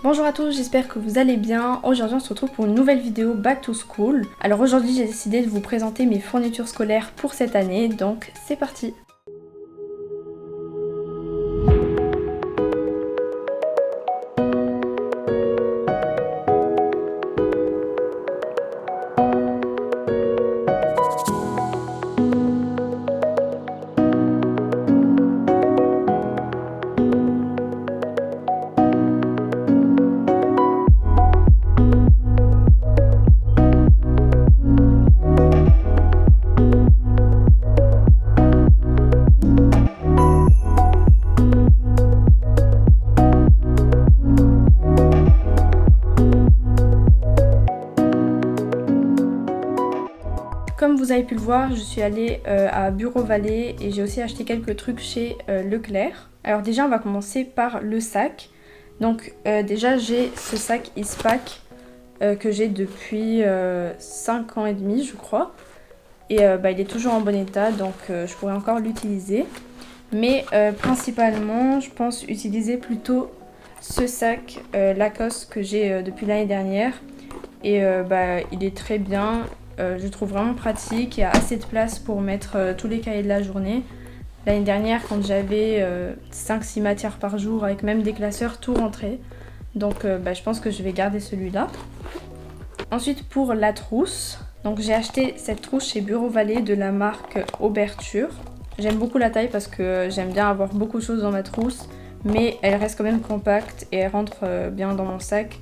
Bonjour à tous, j'espère que vous allez bien. Aujourd'hui on se retrouve pour une nouvelle vidéo Back to School. Alors aujourd'hui j'ai décidé de vous présenter mes fournitures scolaires pour cette année, donc c'est parti. Comme vous avez pu le voir, je suis allée à Bureau Vallée et j'ai aussi acheté quelques trucs chez Leclerc. Alors déjà on va commencer par le sac. Donc déjà j'ai ce sac Eastpak que j'ai depuis 5 ans et demi je crois. Et il est toujours en bon état donc je pourrais encore l'utiliser. Mais principalement je pense utiliser plutôt ce sac Lacoste que j'ai depuis l'année dernière. Et il est très bien. Je trouve vraiment pratique, il y a assez de place pour mettre tous les cahiers de la journée. L'année dernière, quand j'avais 5-6 matières par jour, avec même des classeurs, tout rentrait. Donc je pense que je vais garder celui-là. Ensuite, pour la trousse, donc j'ai acheté cette trousse chez Bureau Vallée de la marque Auberture. J'aime beaucoup la taille parce que j'aime bien avoir beaucoup de choses dans ma trousse, mais elle reste quand même compacte et elle rentre bien dans mon sac.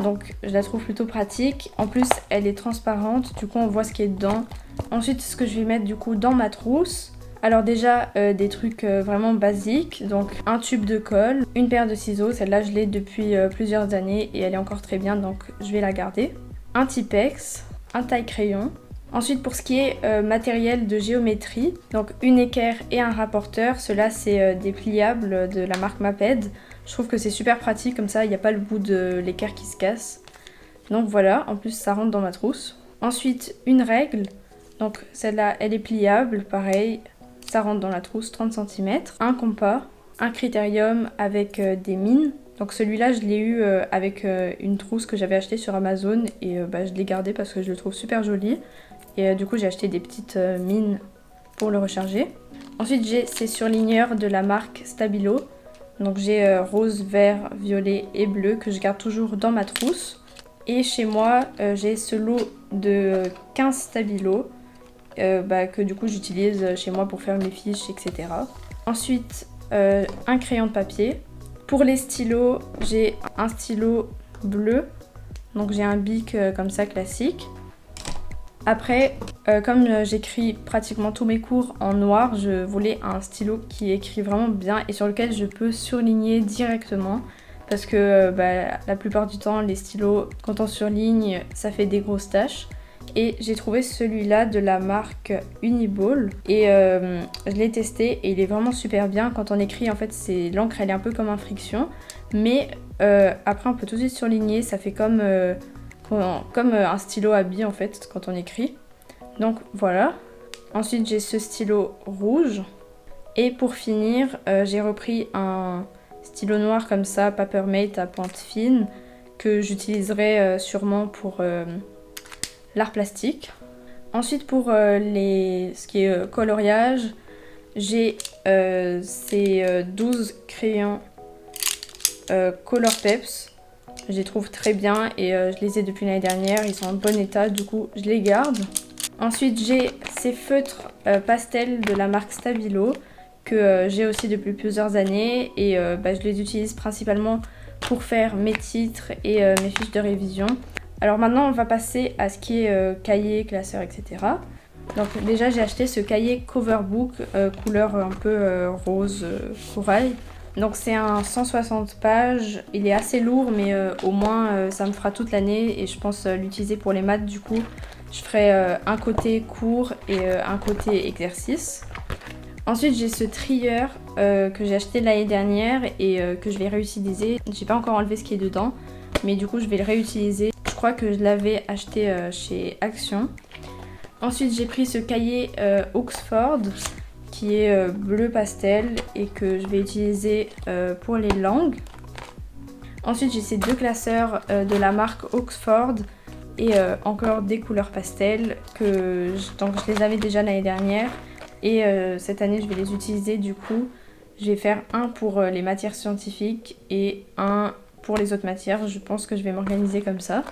Donc je la trouve plutôt pratique. En plus elle est transparente, du coup on voit ce qui est dedans. Ensuite ce que je vais mettre du coup dans ma trousse. Alors déjà des trucs vraiment basiques. Donc un tube de colle, une paire de ciseaux. Celle-là je l'ai depuis plusieurs années et elle est encore très bien donc je vais la garder. Un Tipex, un taille-crayon. Ensuite pour ce qui est matériel de géométrie, donc une équerre et un rapporteur. Ceux-là c'est des pliables de la marque Maped. Je trouve que c'est super pratique, comme ça il n'y a pas le bout de l'équerre qui se casse. Donc voilà, en plus ça rentre dans ma trousse. Ensuite une règle, donc celle-là elle est pliable, pareil, ça rentre dans la trousse, 30 cm. Un compas, un critérium avec des mines. Donc celui-là je l'ai eu avec une trousse que j'avais achetée sur Amazon et je l'ai gardé parce que je le trouve super joli. Et du coup j'ai acheté des petites mines pour le recharger. Ensuite j'ai ces surligneurs de la marque Stabilo. Donc j'ai rose, vert, violet et bleu que je garde toujours dans ma trousse. Et chez moi, j'ai ce lot de 15 stabilos que du coup j'utilise chez moi pour faire mes fiches, etc. Ensuite, un crayon de papier. Pour les stylos, j'ai un stylo bleu. Donc j'ai un bic comme ça classique. Après, comme j'écris pratiquement tous mes cours en noir, je voulais un stylo qui écrit vraiment bien et sur lequel je peux surligner directement. Parce que la plupart du temps, les stylos, quand on surligne, ça fait des grosses taches. Et j'ai trouvé celui-là de la marque Uniball. Et je l'ai testé et il est vraiment super bien. Quand on écrit, en fait, l'encre, elle est un peu comme un friction. Mais après, on peut tout de suite surligner. Ça fait comme un stylo à billes en fait quand on écrit. Donc voilà. Ensuite j'ai ce stylo rouge. Et pour finir j'ai repris un stylo noir comme ça, Papermate à pointe fine, que j'utiliserai sûrement pour l'art plastique. Ensuite pour ce qui est coloriage, j'ai ces 12 crayons Color Peps. Je les trouve très bien et je les ai depuis l'année dernière, ils sont en bon état, du coup je les garde. Ensuite j'ai ces feutres pastel de la marque Stabilo que j'ai aussi depuis plusieurs années et je les utilise principalement pour faire mes titres et mes fiches de révision. Alors maintenant on va passer à ce qui est cahier, classeur, etc. Donc déjà j'ai acheté ce cahier Coverbook couleur un peu rose corail. Donc c'est un 160 pages, il est assez lourd mais au moins ça me fera toute l'année et je pense l'utiliser pour les maths. Du coup je ferai un côté cours et un côté exercice. Ensuite j'ai ce trieur que j'ai acheté l'année dernière et que je vais réutiliser. J'ai pas encore enlevé ce qui est dedans mais du coup je vais le réutiliser. Je crois que je l'avais acheté chez Action. Ensuite j'ai pris ce cahier Oxford qui est bleu pastel et que je vais utiliser pour les langues. Ensuite j'ai ces 2 classeurs de la marque Oxford et encore des couleurs pastel donc je les avais déjà l'année dernière et cette année je vais les utiliser. Du coup je vais faire un pour les matières scientifiques et un pour les autres matières. Je pense que je vais m'organiser comme ça.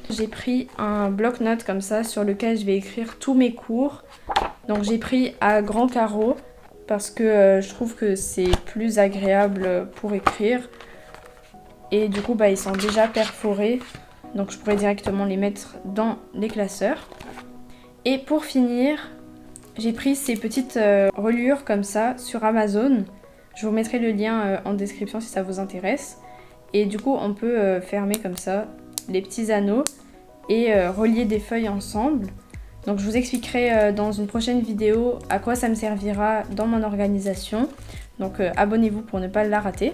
J'ai pris un bloc-notes comme ça sur lequel je vais écrire tous mes cours. Donc j'ai pris à grands carreaux parce que je trouve que c'est plus agréable pour écrire. Et du coup ils sont déjà perforés, donc je pourrais directement les mettre dans les classeurs. Et pour finir, j'ai pris ces petites reliures comme ça sur Amazon. Je vous mettrai le lien en description si ça vous intéresse. Et du coup on peut fermer comme ça les petits anneaux et relier des feuilles ensemble. Donc je vous expliquerai dans une prochaine vidéo à quoi ça me servira dans mon organisation. Donc abonnez-vous pour ne pas la rater.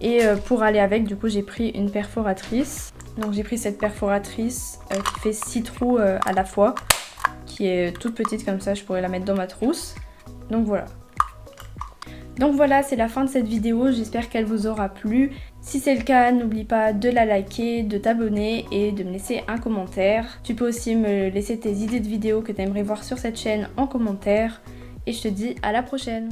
Et pour aller avec, du coup j'ai pris une perforatrice. Donc j'ai pris cette perforatrice qui fait 6 trous à la fois, qui est toute petite comme ça, je pourrais la mettre dans ma trousse. Donc voilà. Donc voilà, c'est la fin de cette vidéo, j'espère qu'elle vous aura plu. Si c'est le cas, n'oublie pas de la liker, de t'abonner et de me laisser un commentaire. Tu peux aussi me laisser tes idées de vidéos que tu aimerais voir sur cette chaîne en commentaire. Et je te dis à la prochaine.